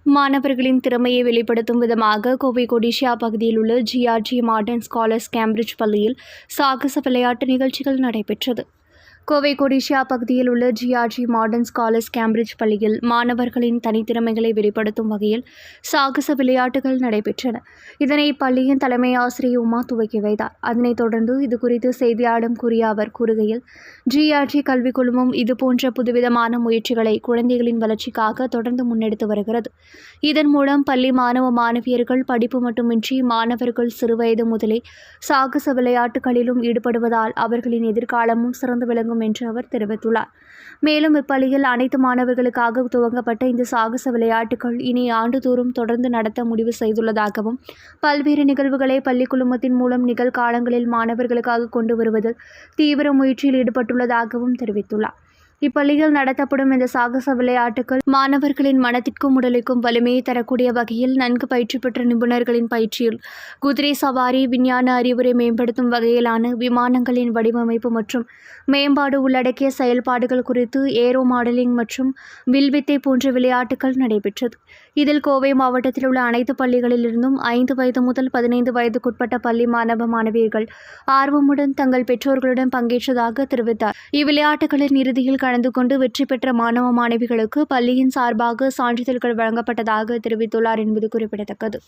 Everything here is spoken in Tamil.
மாணவர்களின் திறமையை வெளிப்படுத்தும் விதமாக கோவை கொடிஷியா பகுதியில் உள்ள ஜிஆர்ஜி மாடர்ன் ஸ்காலர்ஸ் கேம்பிரிட்ஜ் பள்ளியில் சாகச விளையாட்டு நிகழ்ச்சிகள் நடைபெற்றது. கோவை கொடிஷியா பகுதியில் உள்ள ஜிஆர்ஜி மாடர்ன் ஸ்காலர்ஸ் கேம்பிரிட்ஜ் பள்ளியில் மாணவர்களின் தனித்திறமைகளை வெளிப்படுத்தும் வகையில் சாகச விளையாட்டுகள் நடைபெற்றன. இதனை பள்ளியின் தலைமை ஆசிரியர் உமா துவக்கி வைத்தார். அதனைத் தொடர்ந்து இதுகுறித்து செய்தியாளர்களிடம் கூறிய அவர் கூறுகையில், ஜிஆர்ஜி கல்விக் குழுமம் இதுபோன்ற புதுவிதமான முயற்சிகளை குழந்தைகளின் வளர்ச்சிக்காக தொடர்ந்து முன்னெடுத்து வருகிறது. இதன் மூலம் பள்ளி மாணவ மாணவியர்கள் படிப்பு மட்டுமின்றி மாணவர்கள் சிறுவயது முதலே சாகச விளையாட்டுகளிலும் ஈடுபடுவதால் அவர்களின் எதிர்காலமும் சிறந்து விளங்கும் என்று அவர் தெரிவித்துள்ளார். மேலும் இப்பள்ளியில் அனைத்து மாணவர்களுக்காக துவங்கப்பட்ட இந்த சாகச விளையாட்டுகள் இனி ஆண்டுதோறும் தொடர்ந்து நடத்த முடிவு செய்துள்ளதாகவும், பல்வேறு நிகழ்வுகளை பள்ளி குழுமத்தின் மூலம் நிகழ்காலங்களில் மாணவர்களுக்காக கொண்டு வருவதில் தீவிர முயற்சியில் ஈடுபட்டுள்ளதாகவும் தெரிவித்துள்ளார். இப்பள்ளியில் நடத்தப்படும் இந்த சாகச விளையாட்டுகள் மாணவர்களின் மனத்திற்கும் உடலுக்கும் வலிமையை தரக்கூடிய வகையில் நன்கு பயிற்சி பெற்ற நிபுணர்களின் பயிற்சியில் குதிரை சவாரி, விஞ்ஞான அறிவுரை மேம்படுத்தும் வகையிலான விமானங்களின் வடிவமைப்பு மற்றும் மேம்பாடு உள்ளடக்கிய செயல்பாடுகள் குறித்து ஏரோ மாடலிங் மற்றும் வில்வித்தை போன்ற விளையாட்டுகள் நடைபெற்றது. இதில் கோவை மாவட்டத்தில் உள்ள அனைத்து பள்ளிகளிலிருந்தும் 5 வயது முதல் 15 வயதுக்குட்பட்ட பள்ளி மாணவ மாணவியர்கள் ஆர்வமுடன் தங்கள் பெற்றோர்களுடன் பங்கேற்றதாக தெரிவித்தார். இவ்விளையாட்டுகளின் இறுதியில் கலந்து கொண்டு வெற்றி பெற்ற மாணவ மாணவிகளுக்கு பள்ளியின் சார்பாக சான்றிதழ்கள் வழங்கப்பட்டதாக தெரிவித்துள்ளார் என்பது குறிப்பிடத்தக்கது.